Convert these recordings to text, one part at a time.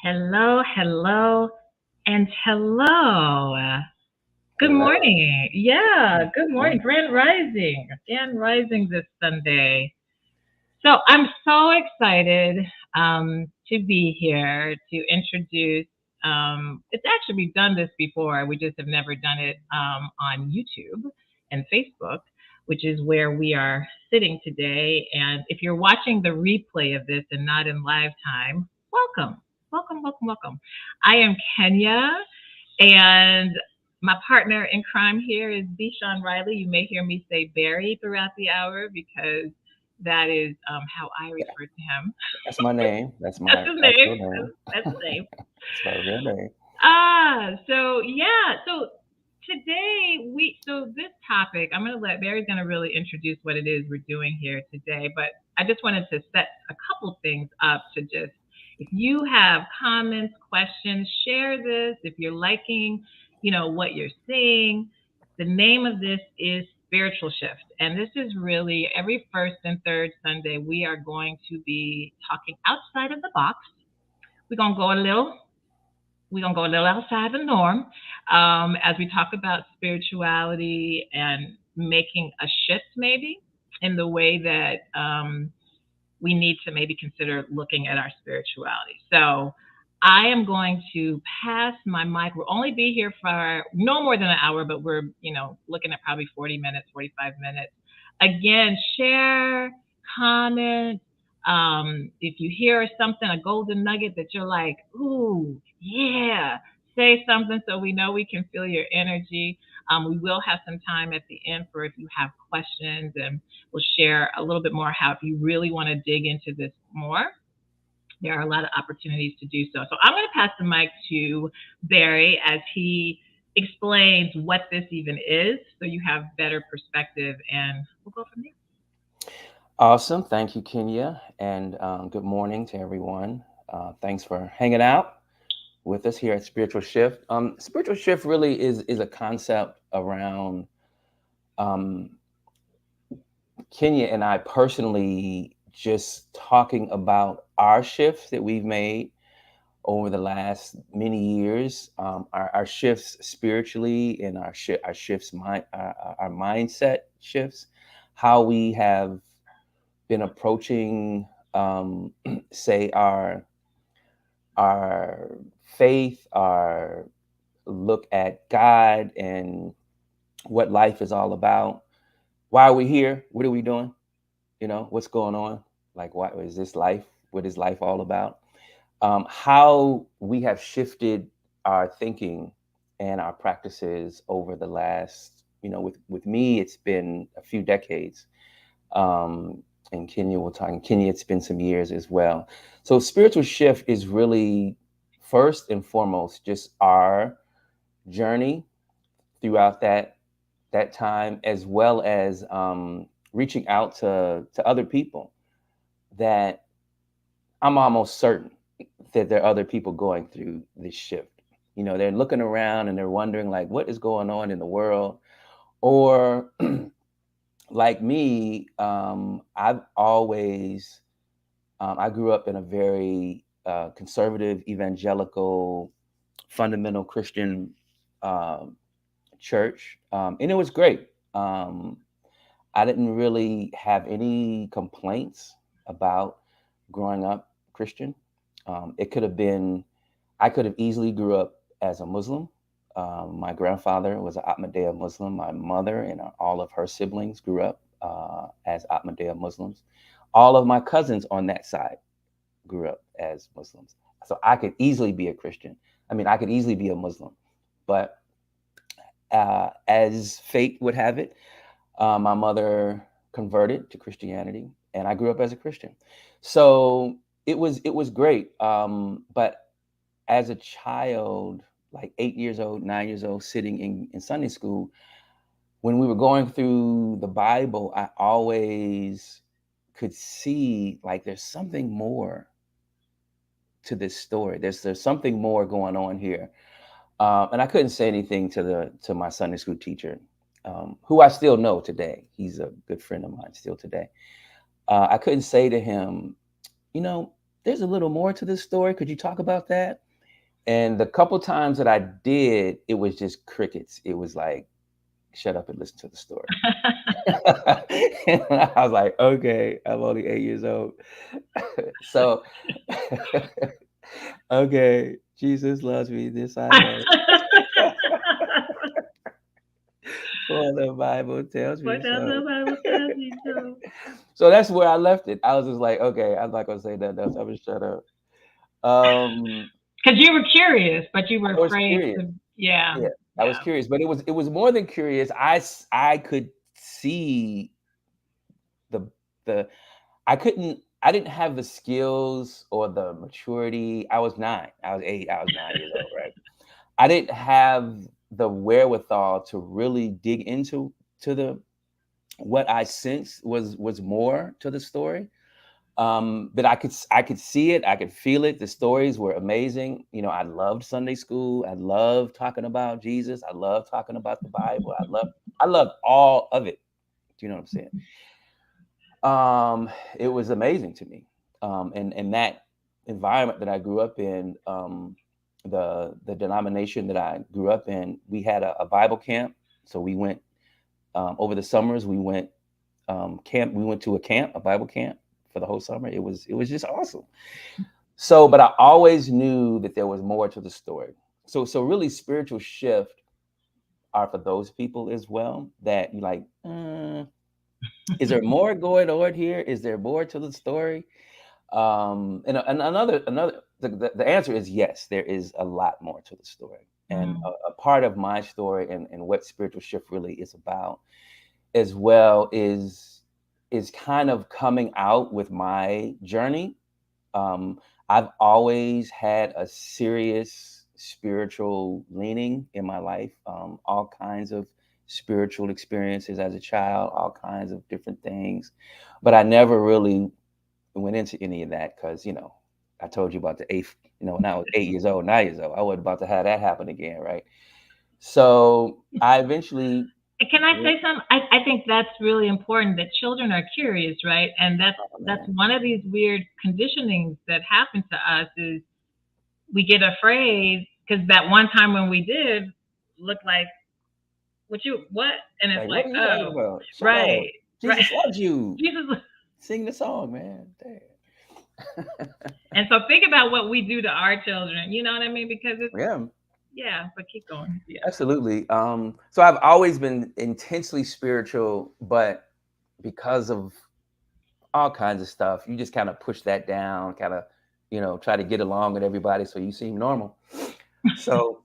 Hello, hello, and hello. Good Hello. morning. Yeah, good morning. Morning. Grand Rising. Grand Rising this Sunday. So I'm so excited to be here to introduce. It's actually, we've done this before. We just have never done it on YouTube and Facebook, which is where we are sitting today. And if you're watching the replay of this and not in live time, welcome, welcome, welcome, welcome. I am Kenya, and my partner in crime here is Michelle Reilly. You may hear me say Barry throughout the hour because that is how I Yeah, refer to him. that's my name. That's That's my his name. actual name. That's his name. That's my real name. So yeah, so today so this topic, I'm gonna let Barry's gonna really introduce what it is we're doing here today, but I just wanted to set a couple things up to just if you have comments, questions, share this. If you're liking, what you're seeing, the name of this is Spiritual Shift. And this is really every first and third Sunday, we are going to be talking outside of the box. We're gonna go a little we're going to go a little outside the norm as we talk about spirituality and making a shift, maybe, in the way that we need to maybe consider looking at our spirituality. So I am going to pass my mic. We'll only be here for no more than an hour, but we're, looking at probably 40 minutes, 45 minutes. Again, share, comment. If you hear something, a golden nugget that you're like, ooh, yeah, say something so we know we can feel your energy. We will have some time at the end for if you have questions, and we'll share a little bit more how if you really want to dig into this more, there are a lot of opportunities to do so. So I'm going to pass the mic to Barry as he explains what this even is so you have better perspective, and we'll go from there. Awesome. Thank you, Kenya. And good morning to everyone. Thanks for hanging out with us here at Spiritual Shift. Spiritual Shift really is a concept around um, Kenya and I personally just talking about our shifts that we've made over the last many years, our shifts spiritually and our shifts, our mindset shifts, how we have been approaching, say, our faith, our look at God and what life is all about. Why are we here? What are we doing? What's going on? Like, what is this life? What is life all about? How we have shifted our thinking and our practices over the last, with me, it's been a few decades. And Kenya will talk. In Kenya, it's been some years as well. So spiritual shift is really first and foremost just our journey throughout that time, as well as reaching out to other people that I'm almost certain that there are other people going through this shift. They're looking around and they're wondering, like, what is going on in the world? Or, like me, I grew up in a very conservative, evangelical, fundamental Christian um, church, and it was great. I didn't really have any complaints about growing up Christian. It could have been, I could have easily grew up as a Muslim. My grandfather was an Ahmadiyya Muslim. My mother and all of her siblings grew up as Ahmadiyya Muslims. All of my cousins on that side grew up as Muslims. So I could easily be a Christian. I mean, I could easily be a Muslim. But as fate would have it, my mother converted to Christianity, and I grew up as a Christian. So it was great. But as a child, like 8 years old, 9 years old, sitting in Sunday school, when we were going through the Bible, I always could see like there's something more to this story. There's something more going on here, and I couldn't say anything to my Sunday school teacher, who I still know today. He's a good friend of mine still today. I couldn't say to him, you know, there's a little more to this story. Could you talk about that? And the couple times that I did, it was just crickets. It was like, shut up and listen to the story. And I was like, okay, I'm only 8 years old. So, okay, Jesus loves me. This I know. For the Bible tells me What does so. the Bible tell you so? So that's where I left it. I was just like, okay, I'm not gonna say nothing else. I'm gonna shut up. Um, Because you were curious, but you were I was afraid curious. to. Yeah, Yeah, I was yeah. curious, but it was more than curious. I could see the the I didn't have the skills or the maturity. I was 9. I was 8. I was 9 years old, right? I didn't have the wherewithal to really dig into to the what I sensed was more to the story. But I could see it, I could feel it. The stories were amazing. I loved Sunday school. I loved talking about Jesus. I loved talking about the Bible. I loved all of it. Do you know what I'm saying? It was amazing to me. And that environment that I grew up in, the denomination that I grew up in, we had a Bible camp. So we went over the summers. We went to a camp, a Bible camp for the whole summer. It was just awesome. So, but I always knew that there was more to the story. So really, spiritual shift are for those people as well. That you like. Is there more going on here? Is there more to the story? And another the answer is yes. There is a lot more to the story, and Mm, a part of my story and what spiritual shift really is about as well is kind of coming out with my journey. I've always had a serious spiritual leaning in my life. All kinds of spiritual experiences as a child, all kinds of different things, but I never really went into any of that because I told you about the eighth. When I was 8 years old, 9 years old, I wasn't about to have that happen again, right? So I eventually Can I went. say something? I think that's really important that children are curious, right? And Oh that's man, one of these weird conditionings that happen to us is we get afraid because that one time when we did look like what? And it's like, what like, are you talking oh, about? Shut up. right, right. Jesus loves you. Jesus. Sing the song, man. Damn. And so think about what we do to our children. You know what I mean? Because it's Yeah, yeah. But keep going. Yeah. absolutely. So I've always been intensely spiritual, but because of all kinds of stuff, you just kind of push that down, kind of, try to get along with everybody so you seem normal. So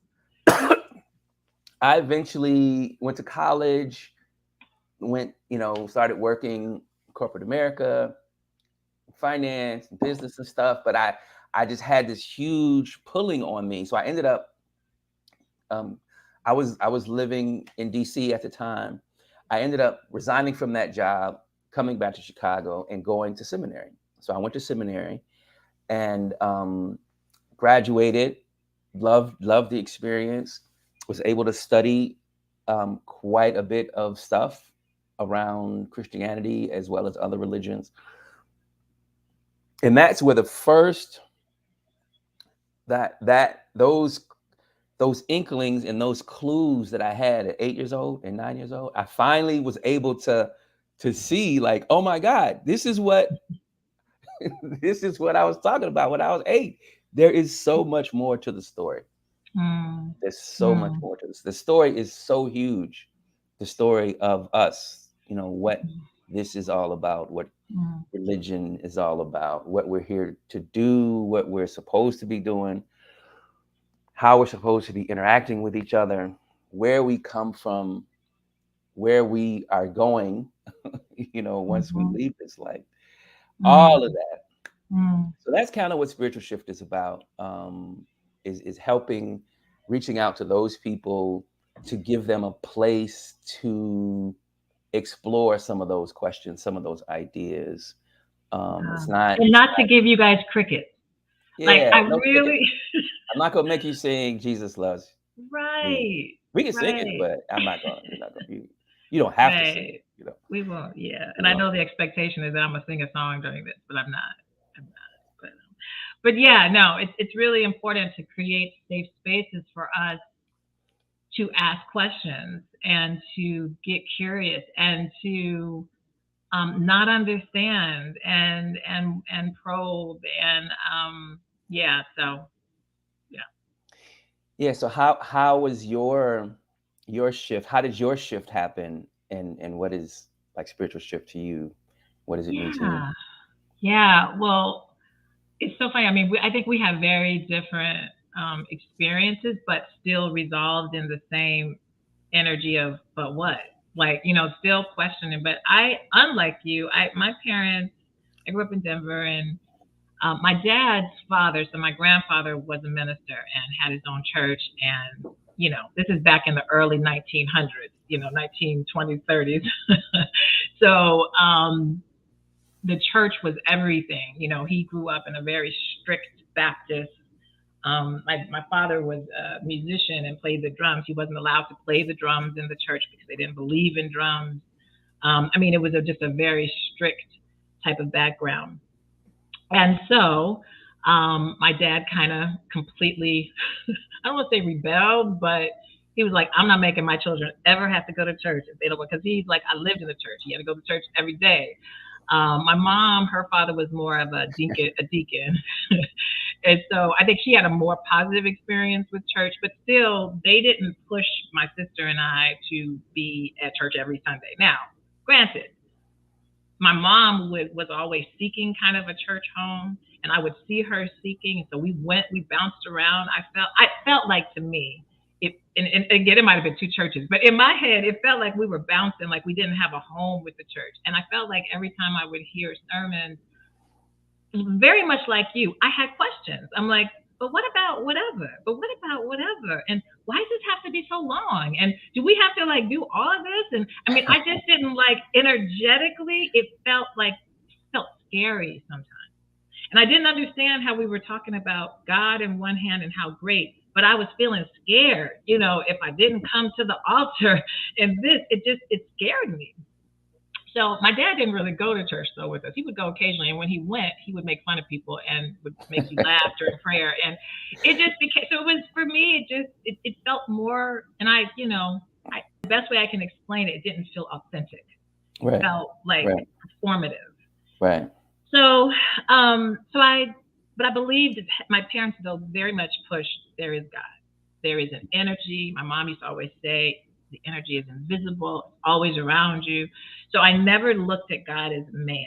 I eventually went to college, started working corporate America, finance, business and stuff, but I just had this huge pulling on me. So I ended up um, I was living in DC at the time. I ended up resigning from that job, coming back to Chicago, and going to seminary. So I went to seminary and graduated. Loved the experience. Was able to study quite a bit of stuff around Christianity as well as other religions, and that's where the first that those inklings and those clues that I had at 8 years old and 9 years old, I finally was able to see like, oh my God, this is what this is what I was talking about when I was 8. There is so much more to the story. Mm, There's so much mm, more to this. The story is so huge. The story of us, what this is all about, what mm, religion is all about, what we're here to do, what we're supposed to be doing, how we're supposed to be interacting with each other, where we come from, where we are going, once we mhm, leave this life, all of mm, that. mm, So that's kind of what spiritual shift is about. Is helping, reaching out to those people to give them a place to explore some of those questions, some of those ideas. yeah. It's not, And not to give you guys crickets. Like yeah, I no cricket. really I'm not gonna make you sing Jesus loves you. right, We can sing it, right, but I'm not gonna. We're not gonna. You don't have to sing right. it. We won't, yeah. And You I know. know the expectation is that I'm gonna sing a song during this, but I'm not. I'm not. But yeah, no, it's really important to create safe spaces for us to ask questions and to get curious and to not understand and probe and yeah. So yeah. Yeah. So how was your shift? How did your shift happen? And what is like spiritual shift to you? What does it mean to you? Yeah. Yeah. Well, it's so funny. I mean, I think we have very different experiences, but still resolved in the same energy of, but what? Like, still questioning. But unlike you, my parents, I grew up in Denver, and my dad's father, so my grandfather was a minister and had his own church. And, this is back in the early 1900s, 1920s, 30s. So, the church was everything. He grew up in a very strict Baptist. My father was a musician and played the drums. He wasn't allowed to play the drums in the church because they didn't believe in drums. I mean, it was just a very strict type of background. And so my dad kind of completely, I don't want to say rebelled, but he was like, I'm not making my children ever have to go to church if they don't, because he's like, I lived in the church. He had to go to church every day. My mom, her father was more of a deacon. And so I think she had a more positive experience with church, but still, they didn't push my sister and I to be at church every Sunday. Now, granted, my mom was always seeking kind of a church home, and I would see her seeking. So we bounced around. I felt like, to me, and again, it might have been two churches, but in my head, it felt like we were bouncing, like we didn't have a home with the church. And I felt like every time I would hear sermons, very much like you, I had questions. I'm like, but what about whatever? But what about whatever? And why does this have to be so long? And do we have to like do all of this? And I mean, I just didn't like, energetically, it felt scary sometimes. And I didn't understand how we were talking about God in one hand and how great, but I was feeling scared, if I didn't come to the altar and it scared me. So my dad didn't really go to church though with us. He would go occasionally, and when he went, he would make fun of people and would make you laugh during prayer. And it just became, so. It was, for me. It felt more, and the best way I can explain it, it didn't feel authentic. It Right. felt like Right. performative. Right. So, but I believe that my parents, though, very much pushed, there is God. There is an energy. My mom used to always say, the energy is invisible, it's always around you. So I never looked at God as man.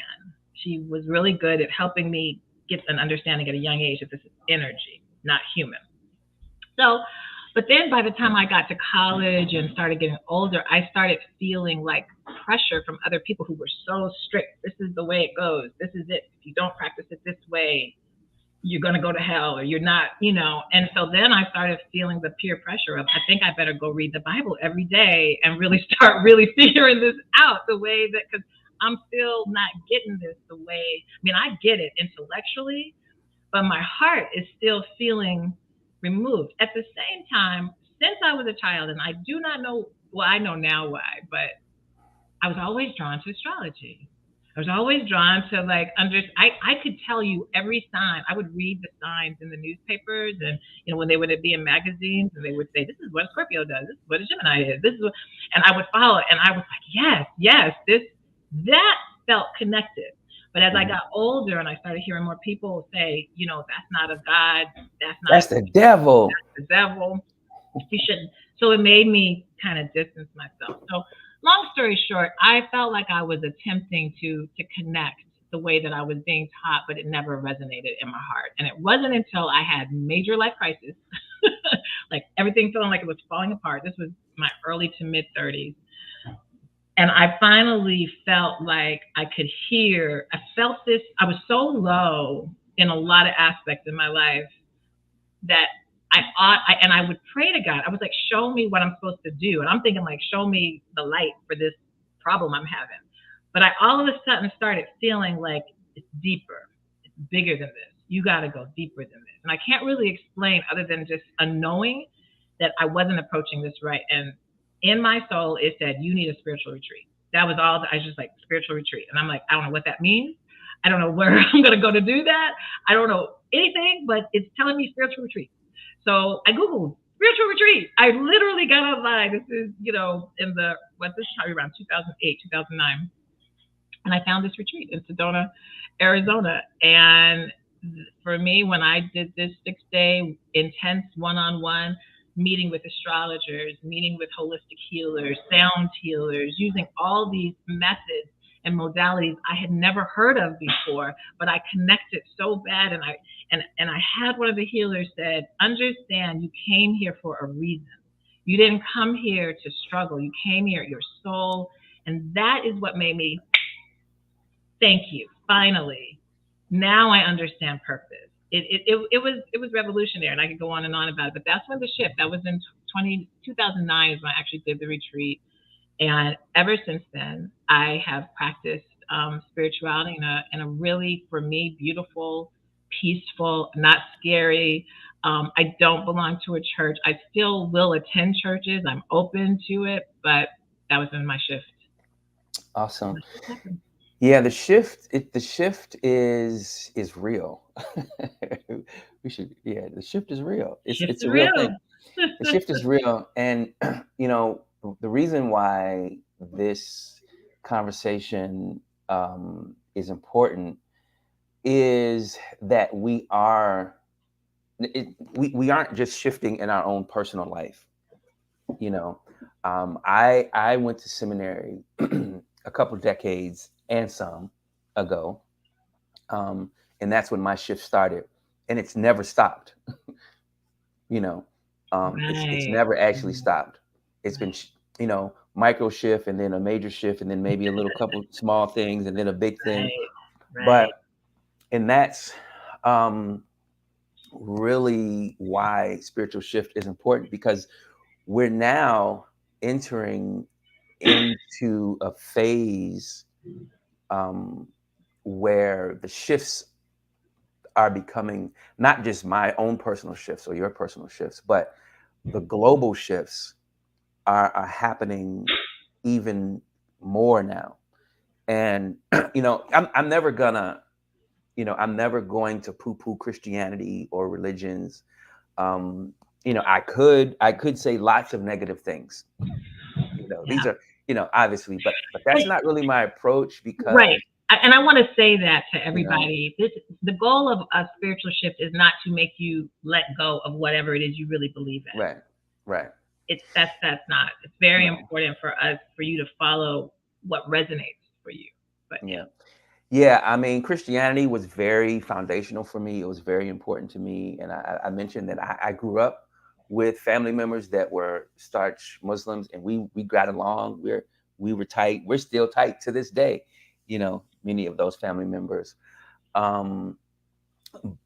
She was really good at helping me get an understanding at a young age that this is energy, not human. So, but then by the time I got to college and started getting older, I started feeling like pressure from other people who were so strict. This is the way it goes. This is it. If you don't practice it this way, you're going to go to hell, or you're not. And so then I started feeling the peer pressure of, I think I better go read the Bible every day and really start really figuring this out the way that, because I'm still not getting this the way, I mean, I get it intellectually, but my heart is still feeling removed. At the same time, since I was a child, and I do not know, well, I know now why, but I was always drawn to astrology. I was always drawn to like I could tell you every sign. I would read the signs in the newspapers, and when they would be in magazines, and they would say, this is what a Scorpio does, this is what a Gemini is, this is what, and I would follow it, and I was like, yes, yes, that felt connected. But as I Mhm. got older and I started hearing more people say, that's not of God, that's not That's the devil. the devil, you shouldn't. So it made me kind of distance myself. So long story short, I felt like I was attempting to connect the way that I was being taught, but it never resonated in my heart. And it wasn't until I had major life crisis, like everything feeling like it was falling apart. This was my early to mid 30s. And I finally felt like I felt this, I was so low in a lot of aspects in my life that and I would pray to God. I was like, show me what I'm supposed to do. And I'm thinking like, show me the light for this problem I'm having. But I all of a sudden started feeling like it's deeper, it's bigger than this. You got to go deeper than this. And I can't really explain other than just a knowing that I wasn't approaching this right. And in my soul, it said, you need a spiritual retreat. That was all. I was just like, spiritual retreat. And I'm like, I don't know what that means. I don't know where I'm going to go to do that. I don't know anything, but it's telling me spiritual retreat. So I Googled spiritual retreat. I literally got online. This is, in this is probably around 2008, 2009. And I found this retreat in Sedona, Arizona. And for me, when I did this 6 day intense one on one meeting with astrologers, meeting with holistic healers, sound healers, using all these methods and modalities I had never heard of before, but I connected so bad. And I had one of the healers said, understand you came here for a reason. You didn't come here to struggle. You came here, your soul. And that is what made me thank you. Finally, now I understand purpose. It was revolutionary, and I could go on and on about it. But that's when the shift. That was in 2009 is when I actually did the retreat, and ever since then, I have practiced spirituality in a really, for me, beautiful, peaceful, not scary. I don't belong to a church. I still will attend churches. I'm open to it, but that was in my shift. Awesome. My shift happened. Yeah, the shift is real. The shift is real. Shift It's is a real thing. real. The shift is real, and the reason why this conversation is important is that we aren't just shifting in our own personal life. You know, I went to seminary a couple decades and some ago, um, and that's when my shift started, and it's never stopped. you know, it's Right. never actually stopped. It's been micro shift, and then a major shift, and then maybe a little couple small things, and then a big thing. Right. But Right. and that's um, really why spiritual shift is important, because we're now entering into a phase um, where the shifts are becoming not just my own personal shifts or your personal shifts, but the global shifts are happening even more now. And I'm never gonna, I'm never going to poo-poo Christianity or religions. Um, I could say lots of negative things. These Yeah. are, obviously, but that's Like, not really my approach, because right. And I want to say that to you know, everybody. The goal of a spiritual shift is not to make you let go of whatever it is you really believe in. right, right, That's not. It's very no, important for you to follow what resonates for you. But yeah. Yeah, I mean, Christianity was very foundational for me. It was very important to me. And I mentioned that I grew up with family members that were starch Muslims, and we got along. We were tight. We're still tight to this day, many of those family members. Um,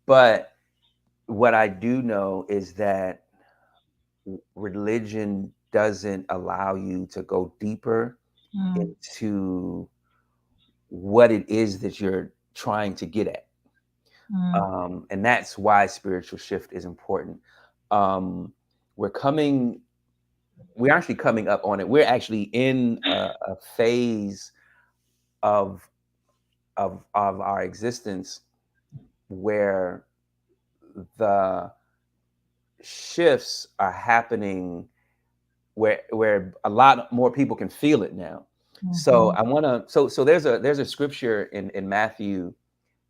but what I do know is that religion doesn't allow you to go deeper yeah. into what it is that you're trying to get at. Mm, And that's why spiritual shift is important. Um, we're coming, we're actually coming up on it. We're actually in a phase of of our existence where the shifts are happening, where a lot more people can feel it now. So mhm. I want to. So there's a scripture in Matthew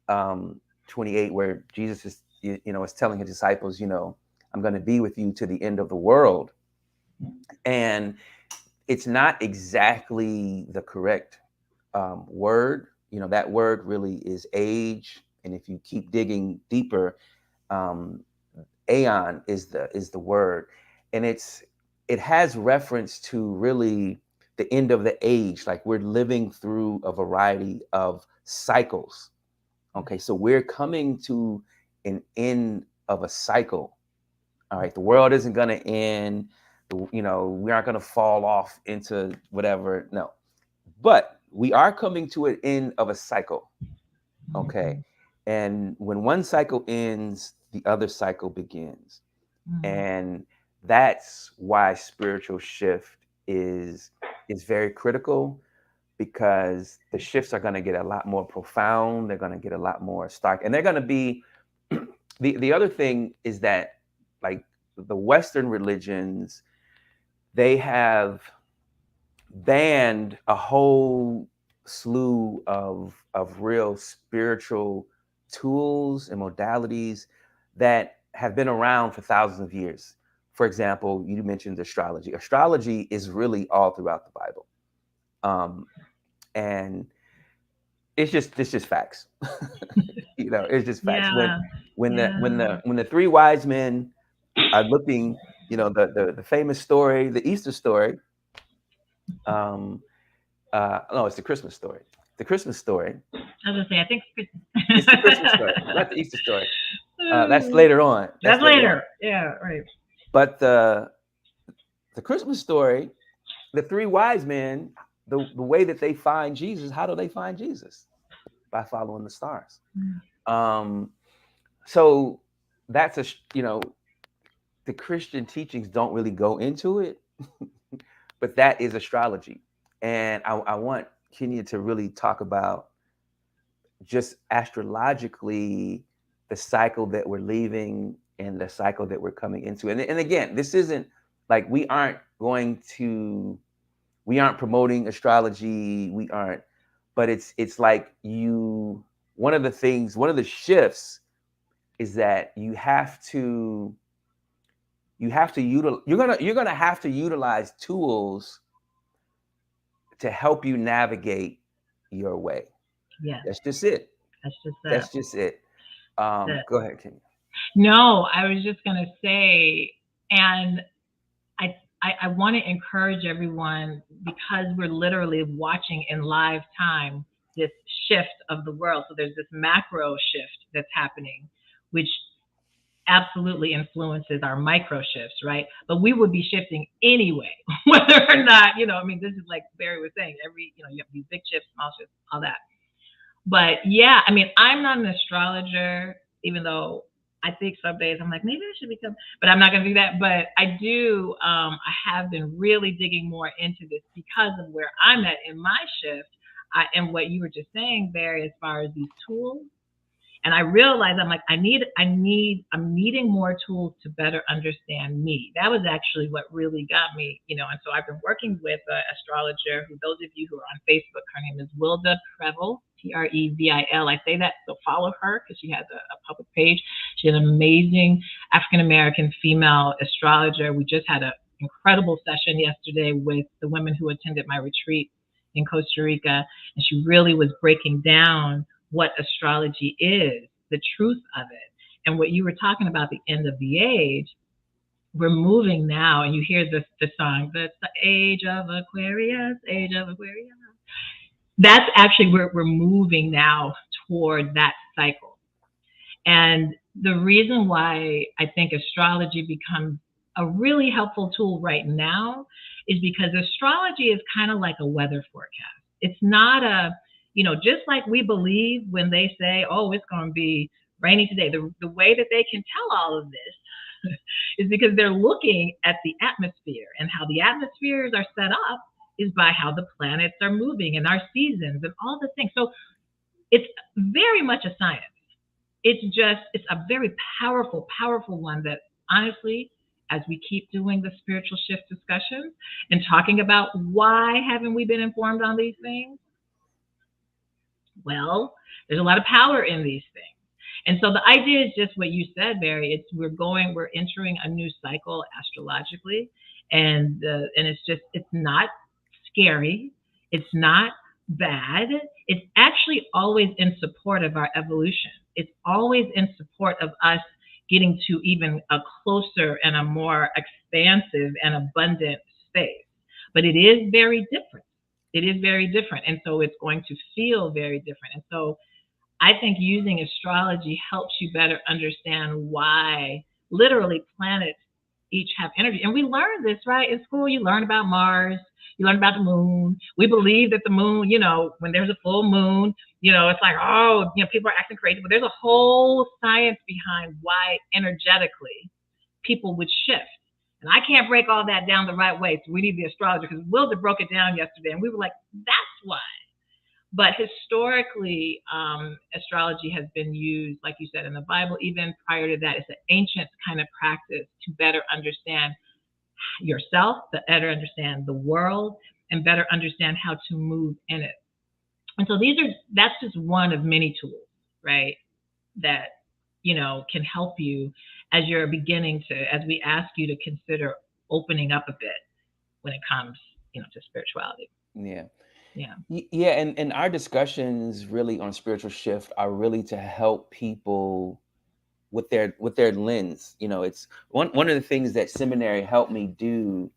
28 where Jesus is telling his disciples, I'm going to be with you to the end of the world. And it's not exactly the correct word. That word really is age. And if you keep digging deeper, um, aeon is the word. And it has reference to really the end of the age. Like, we're living through a variety of cycles. Okay, so we're coming to an end of a cycle. All right, the world isn't going to end. We aren't going to fall off into whatever. No, but we are coming to an end of a cycle. Okay, Mhm. and when one cycle ends, the other cycle begins, Mhm. and that's why spiritual shift is very critical. because the shifts are going to get a lot more profound. They're going to get a lot more stark, and they're going to be. The other thing is that, like, the Western religions, they have banned a whole slew of real spiritual tools and modalities that have been around for thousands of years. For example, you mentioned astrology. Astrology is really all throughout the Bible, and it's just facts. It's just facts. When Yeah. when the when Yeah. the when the three wise men are looking, the famous story, the Easter story. Um, no, it's the Christmas story. The Christmas story. I was gonna say, I think It's the Christmas story, not the Easter story. That's Ooh, later on. that's That's later on. later. Yeah, right. But the Christmas story, the three wise men, the way that they find Jesus, how do they find Jesus? By following the stars. Um, so that's the Christian teachings don't really go into it, but that is astrology. And I want Kenya to really talk about just astrologically the cycle that we're leaving and the cycle that we're coming into. And again, this isn't like we aren't promoting astrology. We aren't, but it's like one of the shifts is that you're gonna have to utilize tools to help you navigate your way. Yeah, That's just it. that's just That's just it. it. Go ahead, Kenya. No, I was just gonna say, and I want to encourage everyone because we're literally watching in live time this shift of the world. So there's this macro shift that's happening, which absolutely influences our micro shifts, right? But we would be shifting anyway, whether or not, I mean, this is like Barry was saying, you have these big shifts, small shifts, all that. But yeah, I mean, I'm not an astrologer, even though I think some days I'm like, maybe I should become, but I'm not going to do that. But I do, I have been really digging more into this because of where I'm at in my shift. And what you were just saying, Barry, as far as these tools, and I realized I'm like, I'm needing more tools to better understand me. That was actually what really got me, And so I've been working with an astrologer who, those of you who are on Facebook, her name is Wilda Prevel, Previl. I say that, so follow her because she has a public page. She's an amazing African American female astrologer. We just had an incredible session yesterday with the women who attended my retreat in Costa Rica, and she really was breaking down what astrology is, the truth of it. And what you were talking about, the end of the age, we're moving now, and you hear the song, the age of Aquarius, age of Aquarius. That's actually where we're moving now toward that cycle. And the reason why I think astrology becomes a really helpful tool right now is because astrology is kind of like a weather forecast. It's not just like we believe when they say, oh, it's going to be rainy today. The way that they can tell all of this is because they're looking at the atmosphere, and how the atmospheres are set up is by how the planets are moving and our seasons and all the things. So it's very much a science. It's a very powerful, powerful one that honestly, as we keep doing the spiritual shift discussions and talking about why haven't we been informed on these things? Well, there's a lot of power in these things. And so the idea is just what you said, Barry. We're entering a new cycle astrologically, and it's not scary. It's not bad. It's actually always in support of our evolution. It's always in support of us getting to even a closer and a more expansive and abundant space. But it is very different. It is very different. And so it's going to feel very different. And so I think using astrology helps you better understand why literally planets each have energy. And we learn this, right? In school, you learn about Mars, you learn about the moon. We believe that the moon, when there's a full moon, it's like, oh, people are acting crazy. But there's a whole science behind why energetically people would shift. And I can't break all that down the right way. So we need the astrologer because Wilder broke it down yesterday. And we were like, that's why. But historically, astrology has been used, like you said, in the Bible. Even prior to that, it's an ancient kind of practice to better understand yourself, to better understand the world, and better understand how to move in it. And so that's just one of many tools, right? That, can help you as you're beginning to, as we ask you to consider opening up a bit when it comes, to spirituality. Yeah. Yeah. Yeah, and our discussions really on spiritual shift are really to help people with their lens. It's one of the things that seminary helped me do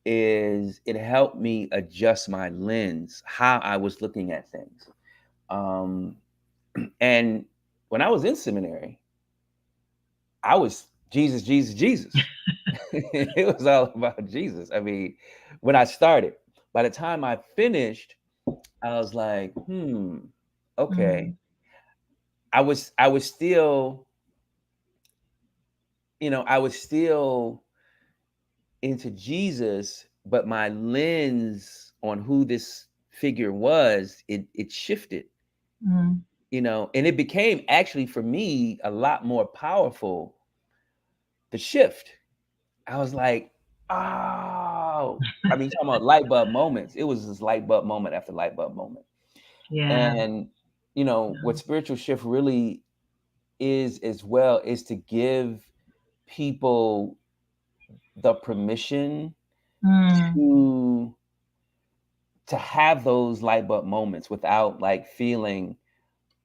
is it helped me adjust my lens, how I was looking at things. Um, and when I was in seminary, I was Jesus, Jesus, Jesus. It was all about Jesus. I mean, when I started, by the time I finished, I was like, okay. Mm. I was still, I was still into Jesus, but my lens on who this figure was, it shifted, Mm. and it became actually for me a lot more powerful, the shift. I was like, oh, I mean, talking about light bulb moments. It was this light bulb moment after light bulb moment. Yeah. And, what spiritual shift really is as well is to give people the permission Mm. to have those light bulb moments without like feeling,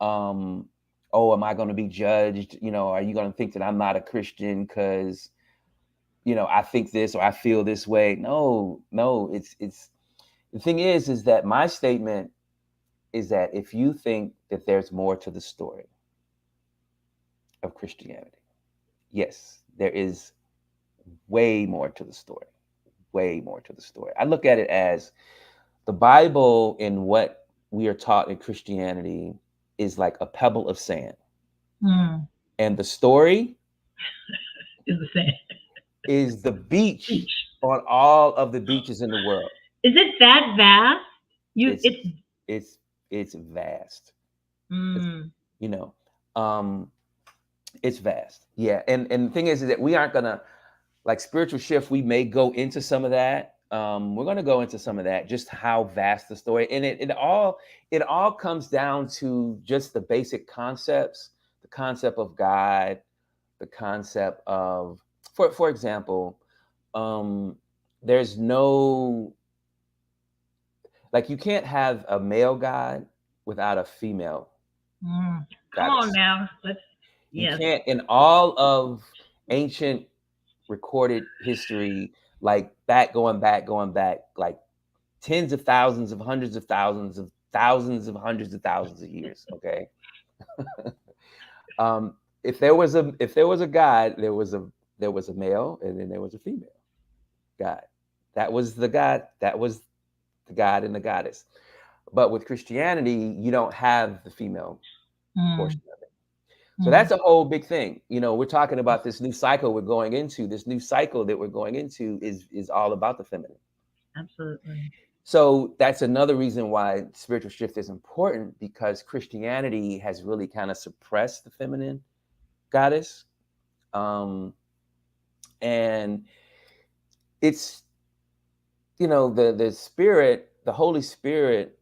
um oh, am I going to be judged? Are you going to think that I'm not a Christian because I think this or I feel this way? No, no, it's the thing is that my statement is that if you think that there's more to the story of Christianity, yes, there is way more to the story. Way more to the story. I look at it as the Bible and what we are taught in Christianity is like a pebble of sand. Mm. And the story Is the same. is the beach Beach. on all of the beaches in the world. Is it that vast? It's It's. it's it's vast. It's, Mm. you know, um, it's vast. Yeah. And the thing is that we aren't gonna like spiritual shift. We may go into some of that. We're gonna go into some of that, just how vast the story, and it all comes down to just the basic concepts, the concept of God, the concept of, for example, um, there's no, like, you can't have a male god without a female Mm. Come on goddess. now. Let's. You Yes. can't, in all of ancient recorded history, like going back, like tens of thousands of thousands of hundreds of thousands of years. Okay. If there was a god, there was a male, and then there was a female god. That was the god. That was the god and the goddess. But with Christianity, you don't have the female Mm. portion of it. So Mm. that's a whole big thing. We're talking about this new cycle we're going into. This new cycle that we're going into is all about the feminine. Absolutely. So that's another reason why spiritual shift is important, because Christianity has really kind of suppressed the feminine goddess. And it's, the spirit, the Holy Spirit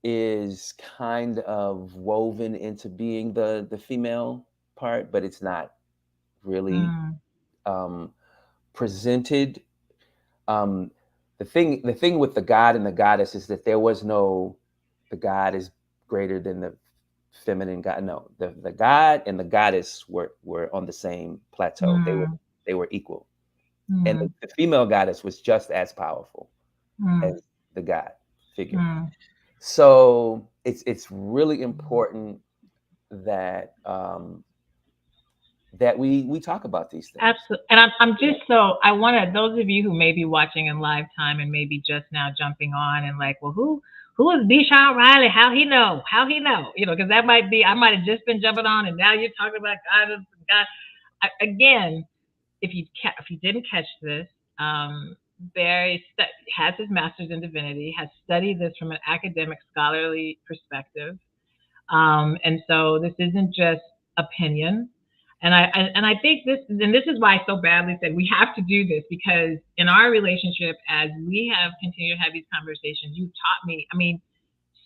is kind of woven into being the female part, but it's not really Mm. um, presented. Um, the thing with the god and the goddess is that there was no, the god is greater than the feminine god. No, the god and the goddess were on the same plateau. Mm. They were equal, and Mm. the female goddess was just as powerful Mm. as the god figure. Mm. So it's really important that that we talk about these things. Absolutely. And I'm Yeah. just so, I want to, those of you who may be watching in live time and maybe just now jumping on and like, well, who is Michelle Reilly? How he know? How he know? Because that might be, I might have just been jumping on and now you're talking about God. God. Again, if you didn't catch this, Um, Barry has his master's in divinity, has studied this from an academic, scholarly perspective. And so this isn't just opinion. And I think this is why I so badly said we have to do this, because in our relationship, as we have continued to have these conversations, you've taught me, I mean,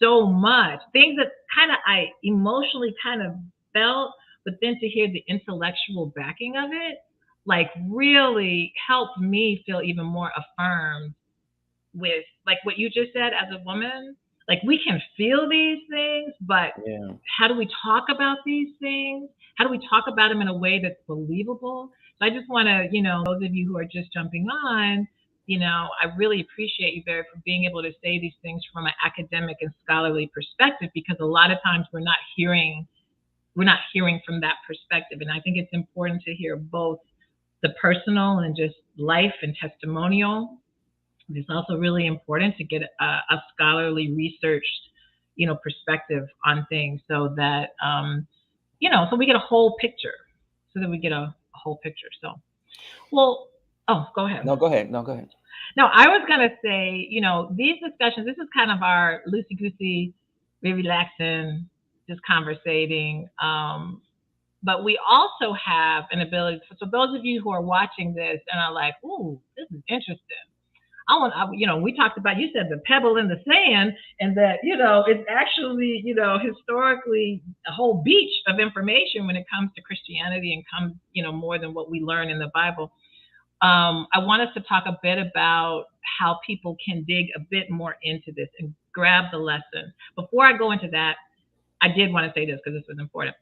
so much things that kind of I emotionally kind of felt, but then to hear the intellectual backing of it, like, really helped me feel even more affirmed with, like, what you just said as a woman. Like, we can feel these things, but Yeah. how do we talk about these things? How do we talk about them in a way that's believable? So I just want to, those of you who are just jumping on, I really appreciate you, Barry, for being able to say these things from an academic and scholarly perspective, because a lot of times we're not hearing from that perspective. And I think it's important to hear both the personal and just life and testimonial. It's also really important to get a scholarly researched, perspective on things, so that, so we get a whole picture, so that we get a whole picture. So, well, oh, go ahead. No, go ahead. No, go ahead. No, I was gonna say, these discussions. This is kind of our loosey goosey, very relaxing, just conversating. But we also have an ability. So those of you who are watching this and are like, "Ooh, this is interesting." We talked about, you said the pebble in the sand, and that, it's actually, historically a whole beach of information when it comes to Christianity, and comes, more than what we learn in the Bible. I want us to talk a bit about how people can dig a bit more into this and grab the lesson. Before I go into that, I did want to say this because this was important.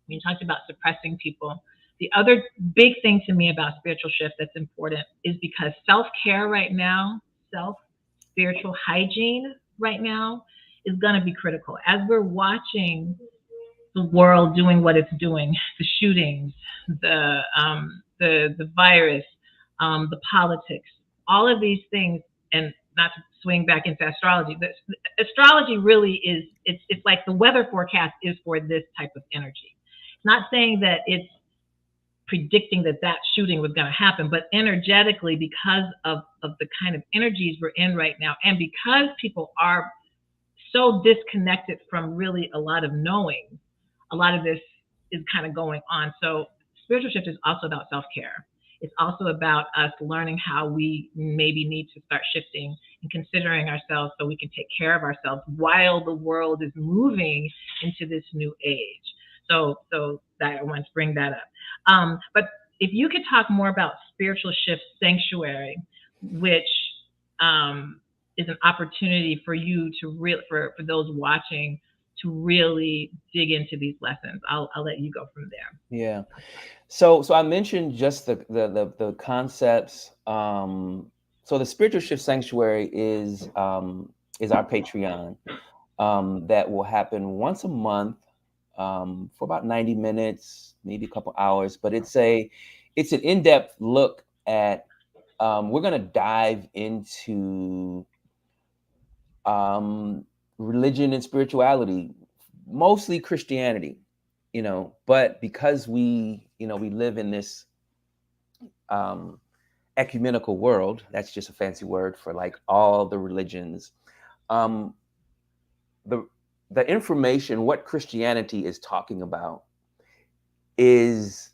When you talked about suppressing people, the other big thing to me about spiritual shift that's important is because self care right now, self spiritual hygiene right now, is going to be critical. As we're watching the world doing what it's doing, the shootings, the virus, the politics, all of these things, and not to swing back into astrology. Astrology really is, it's like the weather forecast is for this type of energy. It's not saying that it's predicting that shooting was going to happen, but energetically, because of the kind of energies we're in right now, and because people are so disconnected from really a lot of knowing, a lot of this is kind of going on. So spiritual shift is also about self-care. It's also about us learning how we maybe need to start shifting and considering ourselves, so we can take care of ourselves while the world is moving into this new age. So that I want to bring that up. But if you could talk more about spiritual shift sanctuary, which is an opportunity for you to for those watching to really dig into these lessons. I'll let you go from there. Yeah. So I mentioned just the concepts. So the spiritual shift sanctuary is our Patreon, that will happen once a month, for about 90 minutes, maybe a couple hours. But it's an in-depth look at. We're gonna dive into religion and spirituality, mostly Christianity, but because we live in this um, ecumenical world, that's just a fancy word for like all the religions. Um, the the information, what Christianity is talking about, is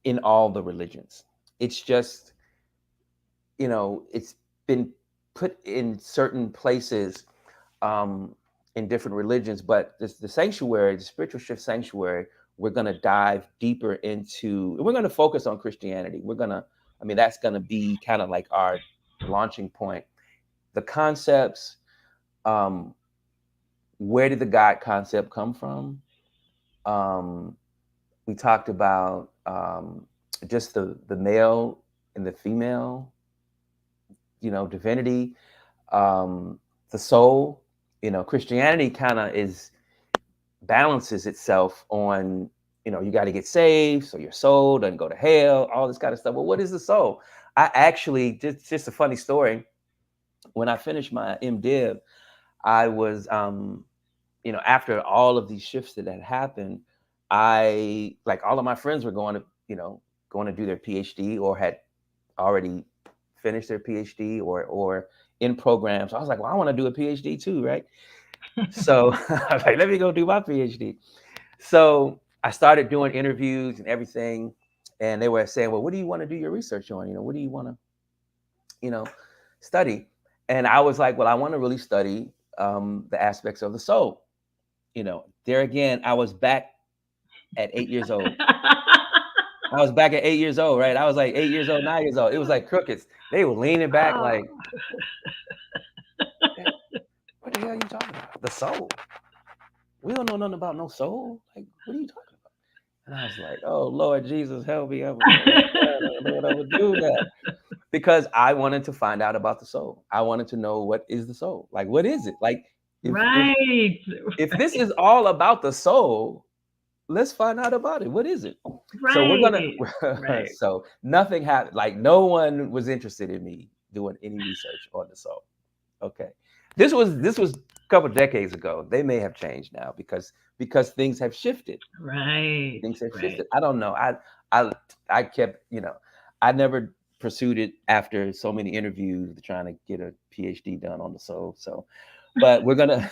in all the religions. It's just, it's been put in certain places, um, in different religions, but the sanctuary, the spiritual shift sanctuary, we're going to dive deeper into, we're going to focus on Christianity. That's going to be kind of like our launching point. The concepts, um, where did the God concept come from? Um, we talked about just the male and the female, divinity, the soul. Christianity kind of balances itself on, you got to get saved so your soul doesn't go to hell, all this kind of stuff. Well, what is the soul? I actually, just a funny story. When I finished my MDiv, I was, after all of these shifts that had happened, I, like, all of my friends were going to do their PhD, or had already finished their PhD or in programs. So I was like, well, I want to do a PhD too, right? So I was like, let me go do my PhD. So I started doing interviews and everything, and they were saying, well, what do you want to do your research on? What do you want to, you know, study? And I was like, well, I want to really study the aspects of the soul. There again, I was back at 8 years old. I was back at 8 years old, right? I was like 8 years old, 9 years old. It was like crickets. They were leaning back Oh. like, what the hell are you talking about? The soul. We don't know nothing about no soul. Like, what are you talking about? And I was like, oh, Lord Jesus, help me. I don't know what I would do that. Because I wanted to find out about the soul. I wanted to know, what is the soul? Like, what is it? Like, Right. if this is all about the soul, let's find out about it. What is it? So we're gonna Right. Right. so nothing happened. Like, no one was interested in me doing any research on the soul. Okay. This was a couple decades ago. They may have changed now because things have shifted. Right. Things have Right. shifted. I don't know. I kept, I never pursued it after so many interviews trying to get a PhD done on the soul. So, but we're gonna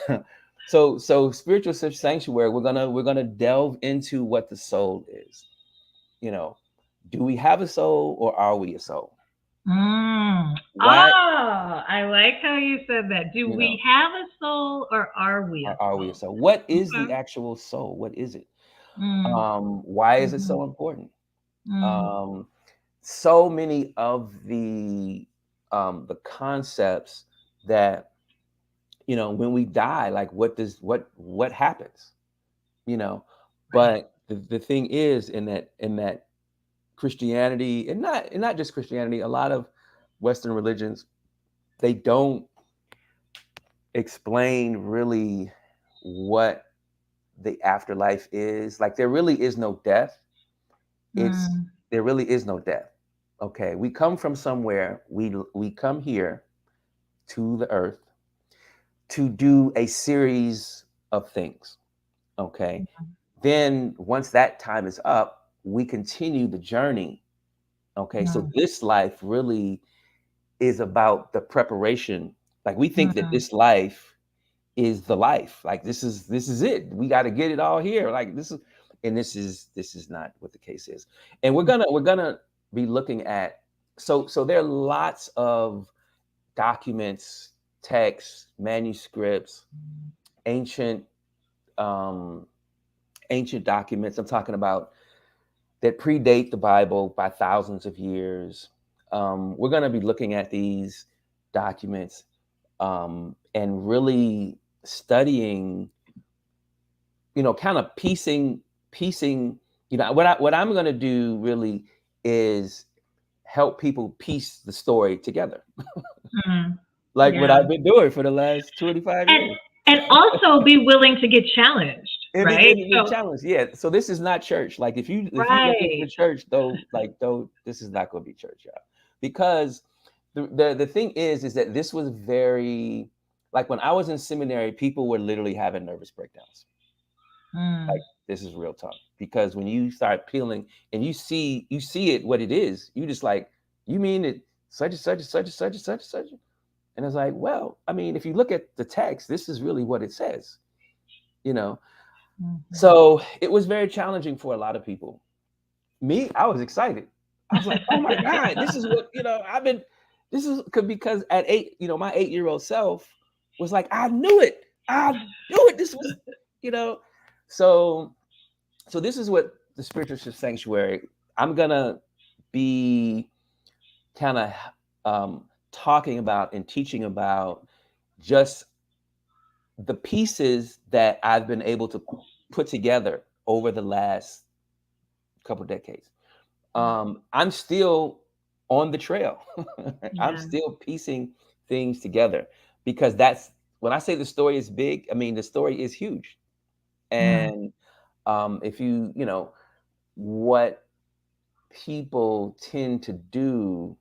so spiritual sanctuary, we're gonna delve into what the soul is. Do we have a soul, or are we a soul? Why, I like how you said that. Do you we know, have a soul or are we a are we a soul? soul? What is the Okay. actual soul? What is it? Mm, Why is it mhm, so important? mm, Um, so many of the concepts that, when we die, like, what happens, you know right. but the thing is, in that Christianity, and not just Christianity, a lot of Western religions, they don't explain really what the afterlife is. Like, there really is no death. it's Mm, there really is no death. Okay, we come from somewhere. We come here to the earth to do a series of things. Okay, then once that time is up, we continue the journey. Okay, so mm, this life really is about the preparation. Like, we think that mm, this life is the life. Like, this is it. We got to get it all here. Like, this is not what the case is. And we're gonna be looking at, so there are lots of documents, texts, manuscripts, ancient um, ancient documents. I'm talking about that predate the Bible by thousands of years. We're going to be looking at these documents, and really studying, kind of piecing. What I'm going to do really is help people piece the story together, mm. like what Yeah. I've been doing for the last 25 And years. and also be willing to get challenged, right? And be So challenged, yeah. So this is not church. Like, if you look into right. church, though, like, though, this is not going to be church, y'all, because the thing is that this was very, like, when I was in seminary, people were literally having nervous breakdowns. Like, Mm, this is real talk, because when you start peeling and you see it what it is, you just like, you mean it, such and such and such and such and such and such. And it's like, well, I mean, if you look at the text, this is really what it says, you know. mhm. So it was very challenging for a lot of people. Me, I was excited. I was like, oh my God, this is what, I've been, this is because at 8, my 8-year-old self was like, I knew it. I knew it. This was, you know. So, this is what the spiritual sanctuary, I'm going to be kind of talking about and teaching about just the pieces that I've been able to put together over the last couple decades. I'm still on the trail. I'm Yeah. still piecing things together, because that's when I say the story is big. I mean, the story is huge. Mm, And if what people tend to do,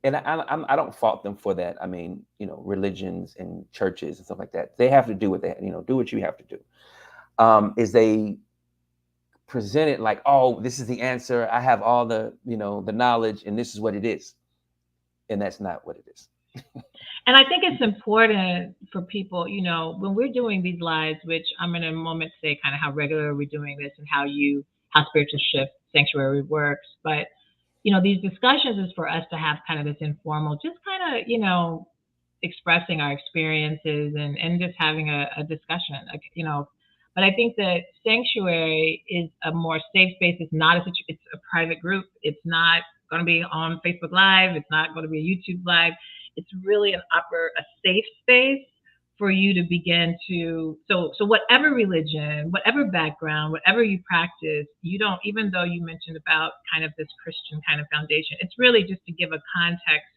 and I don't fault them for that. I mean, religions and churches and stuff like that, they have to do what they, do what you have to do. Is they present it like, oh, this is the answer. I have all the, the knowledge, and this is what it is. And that's not what it is. And I think it's important for people, when we're doing these lives, which I'm in a moment to say kind of how regular we're doing this and how spiritual shift sanctuary works. But, these discussions is for us to have kind of this informal, just kind of, expressing our experiences and just having a discussion, But I think that sanctuary is a more safe space. It's not it's a private group. It's not going to be on Facebook Live. It's not going to be a YouTube Live. It's really a safe space for you to begin to so whatever religion, whatever background, whatever you practice, you don't, even though you mentioned about kind of this Christian kind of foundation, it's really just to give a context,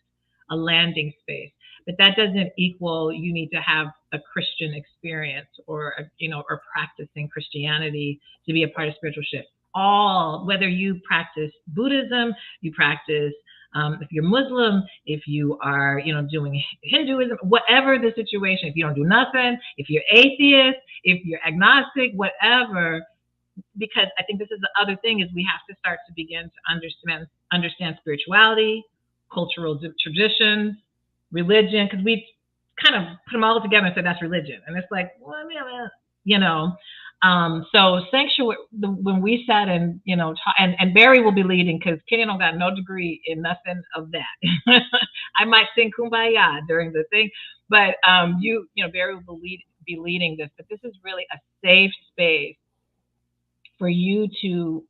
a landing space. But that doesn't equal you need to have a Christian experience or or practicing Christianity to be a part of spiritual shift. All, whether you practice Buddhism, you practice if you're Muslim, if you are, doing Hinduism, whatever the situation, if you don't do nothing, if you're atheist, if you're agnostic, whatever, because I think this is the other thing is we have to start to begin to understand spirituality, cultural traditions, religion, because we kind of put them all together and said that's religion, and it's like, well, you know. So sanctuary, when we sat and and Barry will be leading because Kenya don't got no degree in nothing of that. I might sing Kumbaya during the thing, but Barry will be leading this. But this is really a safe space for you to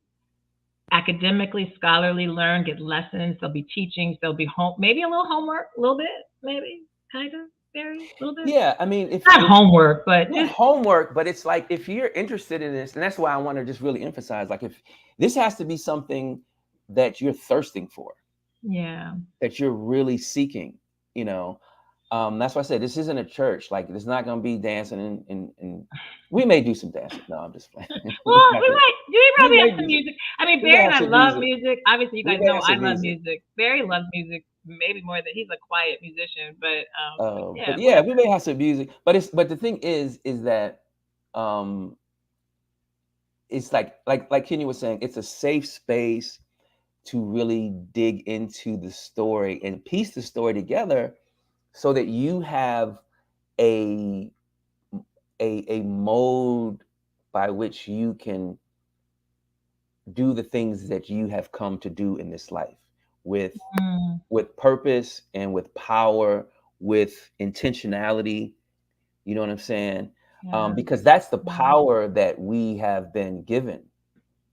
academically, scholarly learn, get lessons. There'll be teachings. There'll be maybe a little homework, a little bit, maybe, kind of, Barry, a little bit. Yeah, I mean, if not homework, but not homework, but it's like if you're interested in this, and that's why I want to just really emphasize, like, if this has to be something that you're thirsting for, that you're really seeking, that's why I said this isn't a church. Like, it's not going to be dancing, and we may do some dancing. No, I'm just playing. Well, we probably have some music. I mean, Barry and I love music. Obviously, you guys know I love music. Barry loves music. Maybe more than he's a quiet musician, but we may have some music, but the thing is that it's like Kenya was saying, it's a safe space to really dig into the story and piece the story together so that you have a mode by which you can do the things that you have come to do in this life with purpose and with power, with intentionality. You know what I'm saying? Because that's the power that we have been given.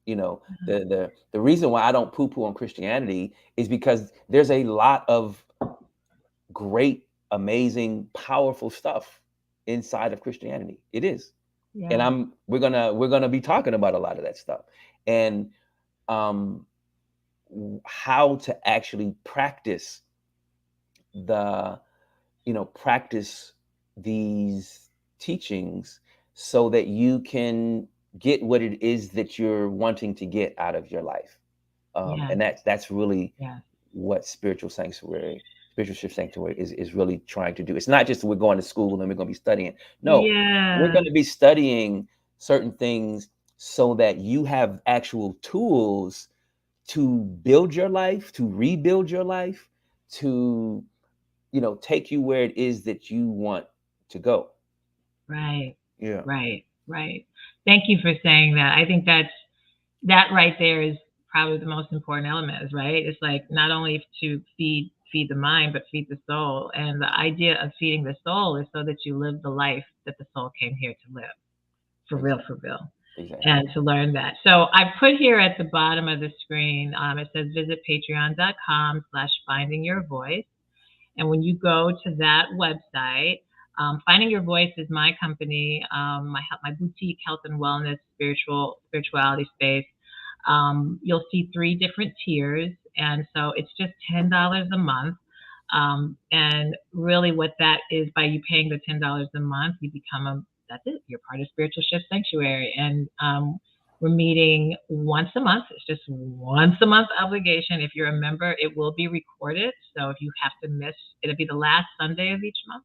The reason why I don't poo-poo on Christianity is because there's a lot of great, amazing, powerful stuff inside of Christianity. It is. And we're gonna be talking about a lot of that stuff. And how to actually practice practice these teachings so that you can get what it is that you're wanting to get out of your life. And that's really what spiritual shift sanctuary is really trying to do. It's not just we're going to school and we're going to be studying. No, we're going to be studying certain things so that you have actual tools to build your life, to rebuild your life, to take you where it is that you want to go. Right. Yeah. Right. Thank you for saying that. I think that right there is probably the most important element, right? It's like not only to feed the mind, but feed the soul. And the idea of feeding the soul is so that you live the life that the soul came here to live. For real. Exactly. And to learn that. So I put here at the bottom of the screen, it says visit patreon.com/finding your voice. And when you go to that website, Finding Your Voice is my company, my boutique health and wellness spirituality space. You'll see 3 different tiers. And so it's just $10 a month. And really what that is, by you paying the $10 a month, you become that's it. You're part of Spiritual Shift Sanctuary. And we're meeting once a month. It's just once a month obligation. If you're a member, it will be recorded. So if you have to miss, it'll be the last Sunday of each month.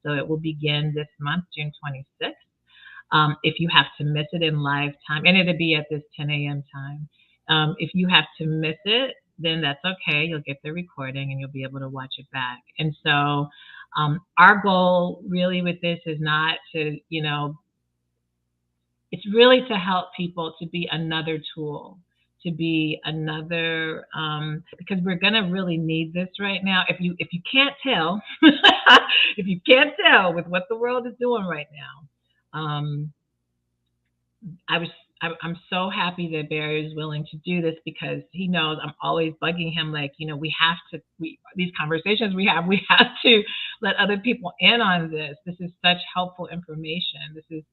So it will begin this month, June 26th. If you have to miss it in live time, and it'll be at this 10 a.m. time. If you have to miss it, then that's okay. You'll get the recording and you'll be able to watch it back. And so, our goal really with this is not to, it's really to help people to be another tool, to be another, because we're gonna really need this right now. If you can't tell, if you can't tell with what the world is doing right now, I was I'm so happy that Barry is willing to do this because he knows I'm always bugging him like, we have to these conversations we have to let other people in on this. This is such helpful information. This is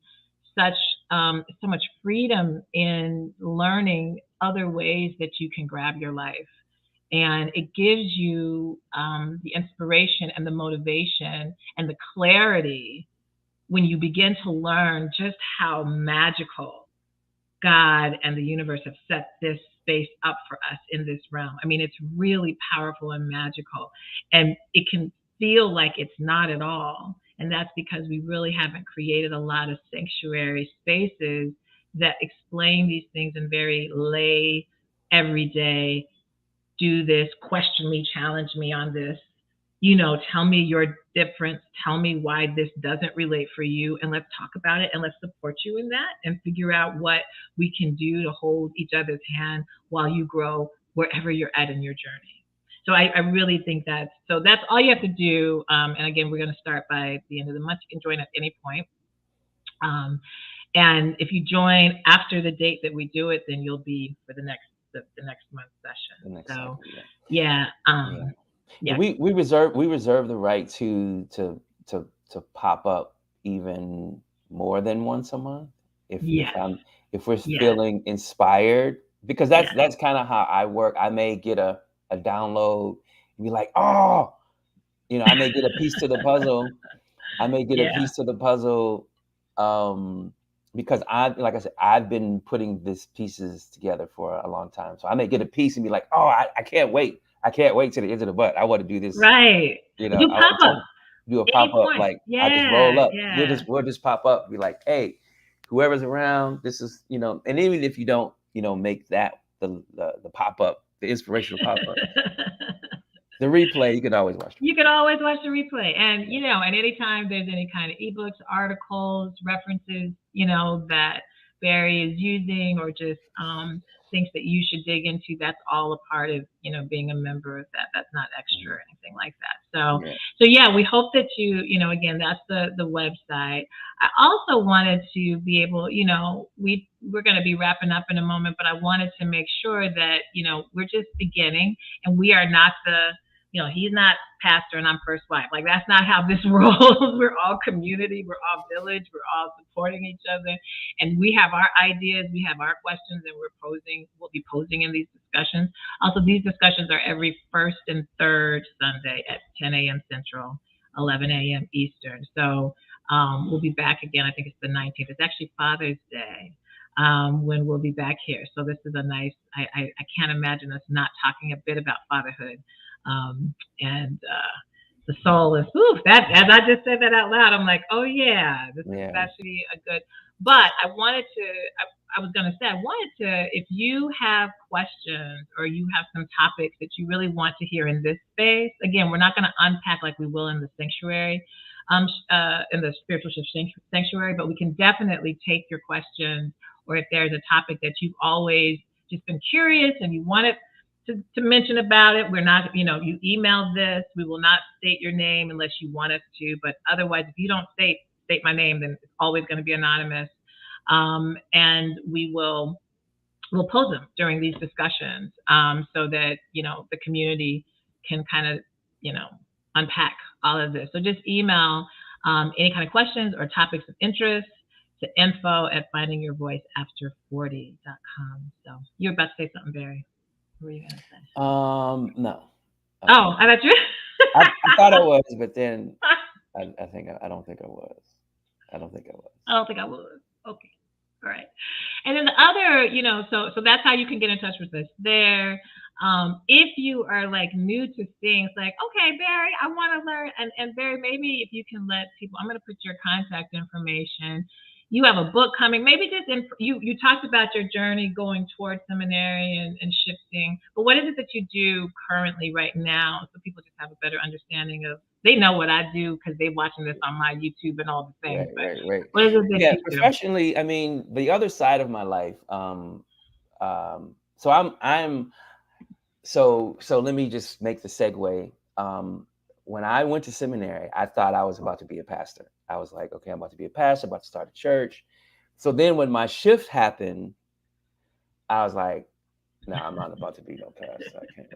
such so much freedom in learning other ways that you can grab your life. And it gives you the inspiration and the motivation and the clarity when you begin to learn just how magical God and the universe have set this space up for us in this realm. I mean, it's really powerful and magical, and it can feel like it's not at all. And that's because we really haven't created a lot of sanctuary spaces that explain these things in very lay, everyday, do this, question me, challenge me on this, tell me your difference, tell me why this doesn't relate for you, and let's talk about it and let's support you in that and figure out what we can do to hold each other's hand while you grow wherever you're at in your journey. So I really think that's all you have to do. And again, we're going to start by the end of the month. You can join at any point. And if you join after the date that we do it, then you'll be for the next month's session. So cycle, yeah. yeah. Yeah. We reserve the right to pop up even more than once a month Yes. if we're Yes. feeling inspired, because Yes. that's kind of how I work. I may get a download and be like, oh, I may get a piece to the puzzle. I may get a Yeah. piece to the puzzle, because like I said, I've been putting these pieces together for a long time. So I may get a piece and be like, oh, I can't wait. I can't wait to the end of the butt. I want to do this. Right. I Do want pop to up. do a Any pop up. point. Like I just roll Yeah. up. Yeah. We'll just pop up. Be like, hey, whoever's around, this is, and even if you don't, make that the pop up, the inspirational pop up, the replay, you can always watch. You can always watch the replay. And, and anytime there's any kind of ebooks, articles, references, that Barry is using or just things that you should dig into, that's all a part of, being a member of that. That's not extra or anything like that. So yeah, we hope that again, that's the website. I also wanted to be able, we're going to be wrapping up in a moment, but I wanted to make sure that, we're just beginning and we are not he's not pastor and I'm first wife. Like, that's not how this rolls. We're all community. We're all village. We're all supporting each other. And we have our ideas. We have our questions, and we'll be posing in these discussions. Also, these discussions are every first and third Sunday at 10 a.m. Central, 11 a.m. Eastern. So we'll be back again. I think it's the 19th. It's actually Father's Day. When we'll be back here. So this is a nice, I can't imagine us not talking a bit about fatherhood. And the soul is, that, as I just said that out loud, I'm like, oh yeah, this is actually a good, but I wanted to, I was going to say, I wanted to, if you have questions or you have some topics that you really want to hear in this space, again, we're not going to unpack like we will in the sanctuary, in the spiritual shift sanctuary, but we can definitely take your questions, or if there's a topic that you've always just been curious and you wanted to mention about it. We're not, you email this. We will not state your name unless you want us to. But otherwise, if you don't state my name, then it's always going to be anonymous. And we'll pose them during these discussions, so that the community can kind of unpack all of this. So just email any kind of questions or topics of interest to info@findingyourvoiceafter40.com. So you're about to say something, Barry. What were you gonna say? No. Oh, I thought you. I thought I was, but then I don't think I was. I don't think I was. I don't think I was. Okay. All right. And then the other, so that's how you can get in touch with us there. If you are like new to things, like, okay, Barry, I want to learn, and Barry, maybe if you can let people, I'm going to put your contact information. you have a book coming. Maybe just you talked about your journey going towards seminary and shifting. But what is it that you do currently right now, so people just have a better understanding of? They know what I do because they're watching this on my YouTube and all the things. Right, But right, right. what is it that Yeah, you do? professionally, I mean, the other side of my life. So so let me just make the segue. When I went to seminary, I thought I was about to be a pastor. I was like, okay, I'm about to be a pastor, about to start a church. So then when my shift happened, I was like, no, I'm not about to be no pastor. I can't.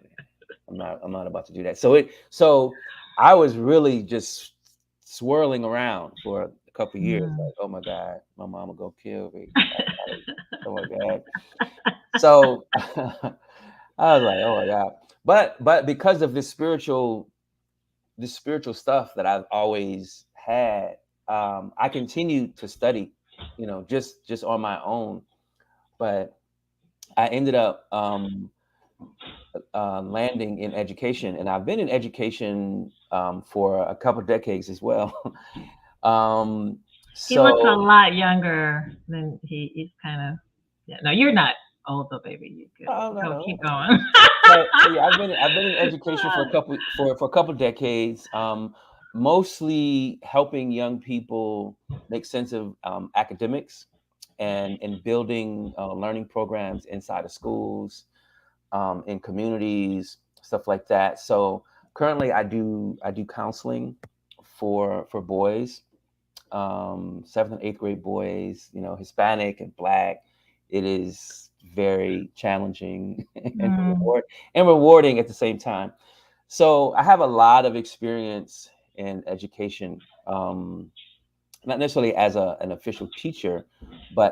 I'm not about to do that. So I was really just swirling around for a couple of years, Mm. like, oh my God, my mama gonna kill me. Oh my God. So I was like, oh my God. But because of this spiritual stuff that I've always had, I continued to study, just on my own. But I ended up landing in education, and I've been in education for a couple decades as well. um, He looks a so lot younger than he's kind of. Yeah, no, you're not old though, baby. You good. I'm not Go old. keep going. So yeah, I've been in education for a couple decades, mostly helping young people make sense of academics and building learning programs inside of schools, in communities, stuff like that. So currently, I do counseling for boys, seventh and eighth grade boys, Hispanic and Black. It is very challenging and Mm, rewarding at the same time. So I have a lot of experience in education, not necessarily as an official teacher, but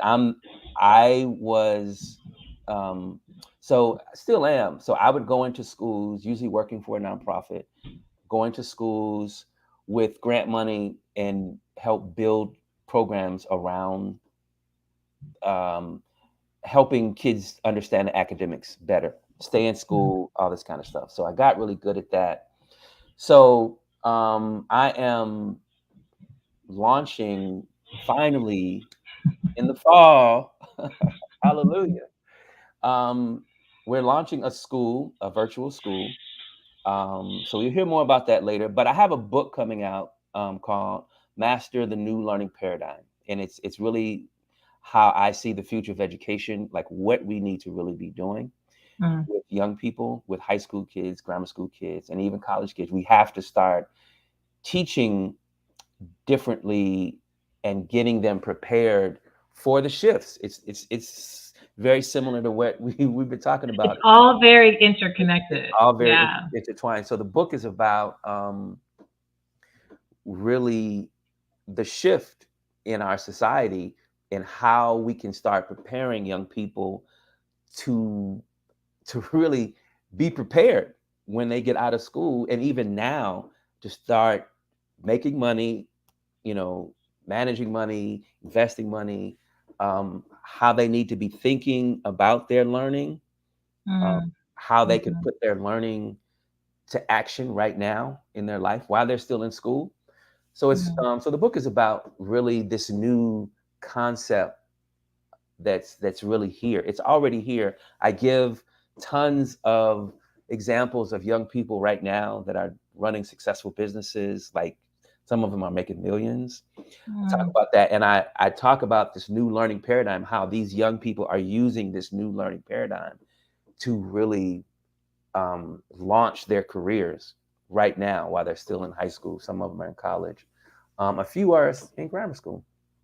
I was, um, so I still am. So I would go into schools, usually working for a nonprofit, going to schools with grant money and help build programs around, um, helping kids understand the academics better, stay in mm. school, all this kind of stuff. So I got really good at that. So I am launching finally in the fall. Hallelujah. Um, we're launching a virtual school. So you'll hear more about that later. But I have a book coming out, called "Master the New Learning Paradigm," and it's really how I see the future of education, like what we need to really be doing Mm, with young people, with high school kids, grammar school kids, and even college kids. We have to start teaching differently and getting them prepared for the shifts. It's very similar to what we've been talking it's about. all very It's interconnected. all very Yeah. intertwined. So the book is about, really the shift in our society and how we can start preparing young people to really be prepared when they get out of school, and even now to start making money, you know, managing money, investing money, how they need to be thinking about their learning, um, Mm, how they can mhm, put their learning to action right now in their life while they're still in school. mhm, So the book is about really this new concept that's really here. It's already here. I give tons of examples of young people right now that are running successful businesses. Like, some of them are making millions. I talk mm, about that, and I talk about this new learning paradigm, how these young people are using this new learning paradigm to really, launch their careers right now while they're still in high school. Some of them are in college. A few are in grammar school.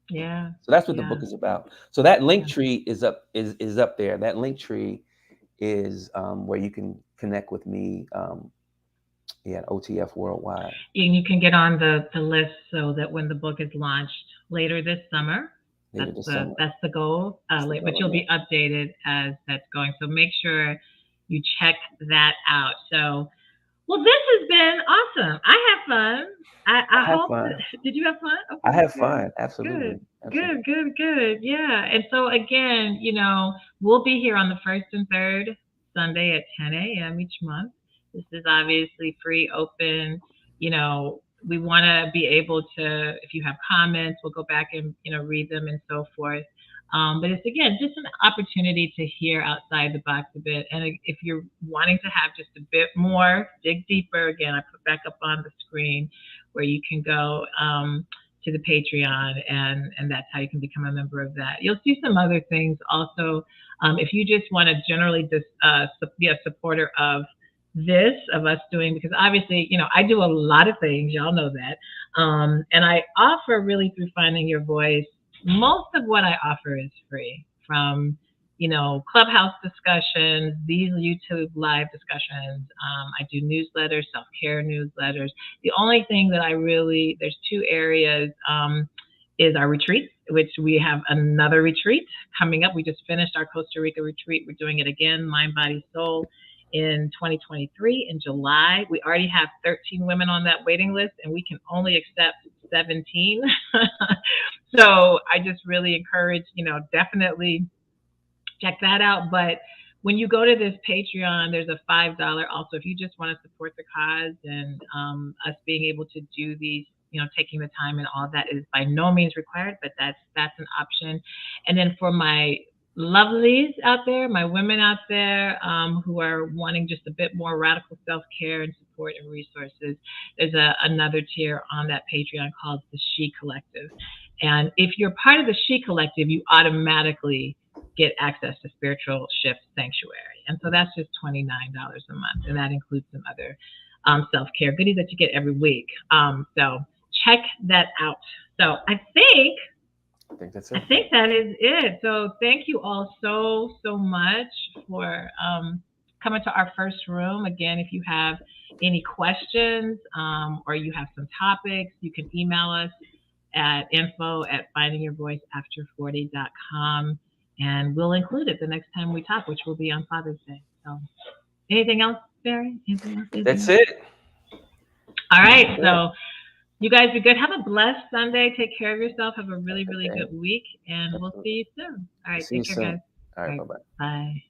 yeah. So that's what the Yeah. book is about. So that link Yeah. tree is up there. That link tree is, where you can connect with me. Yeah, at OTF Worldwide. And you can get on the list so that when the book is launched later this summer, Later this summer. that's the goal. That's the But you'll government. be updated as that's going. So make sure you check that out. So, well, this has been awesome. I have fun. I I have hope. fun. Did you have fun? I Okay, have good, fun. good, Absolutely. good, Absolutely. good, good. Yeah. And so again, we'll be here on the first and third Sunday at 10 a.m. each month. This is obviously free, open, you know, we want to be able to, if you have comments, we'll go back and read them and so forth. But it's again just an opportunity to hear outside the box a bit. And if you're wanting to have just a bit more, dig deeper. Again, I put back up on the screen where you can go to the Patreon, and that's how you can become a member of that. You'll see some other things also. If you just want to generally just be a supporter of this, of us doing, because obviously, I do a lot of things, y'all know that. And I offer really through Finding Your Voice, most of what I offer is free, from, Clubhouse discussions, these YouTube live discussions. I do newsletters, self-care newsletters. The only thing that there's two areas, is our retreats, which we have another retreat coming up. We just finished our Costa Rica retreat. We're doing it again, Mind, Body, Soul, in 2023 in July. We already have 13 women on that waiting list, and we can only accept 17. So I just really encourage, definitely check that out. But when you go to this Patreon, there's a $5 also if you just want to support the cause, and us being able to do these, taking the time, and all that is by no means required, but that's an option. And then for my lovelies out there, my women out there, who are wanting just a bit more radical self-care and support and resources, there's another tier on that Patreon called the She Collective. And if you're part of the She Collective, you automatically get access to Spiritual Shift Sanctuary. And so that's just $29 a month. And that includes some other self-care goodies that you get every week. So check that out. So I think that's it. I think that is it. So thank you all so much for coming to our first room. Again, if you have any questions, or you have some topics, you can email us at info@findingyourvoiceafter40.com, and we'll include it the next time we talk, which will be on Father's Day. So anything else, Barry? That's it. All right. So you guys be good. Have a blessed Sunday. Take care of yourself. Have a really, really good week. And we'll see you soon. All right. Take care, guys. All right. Bye-bye. Bye.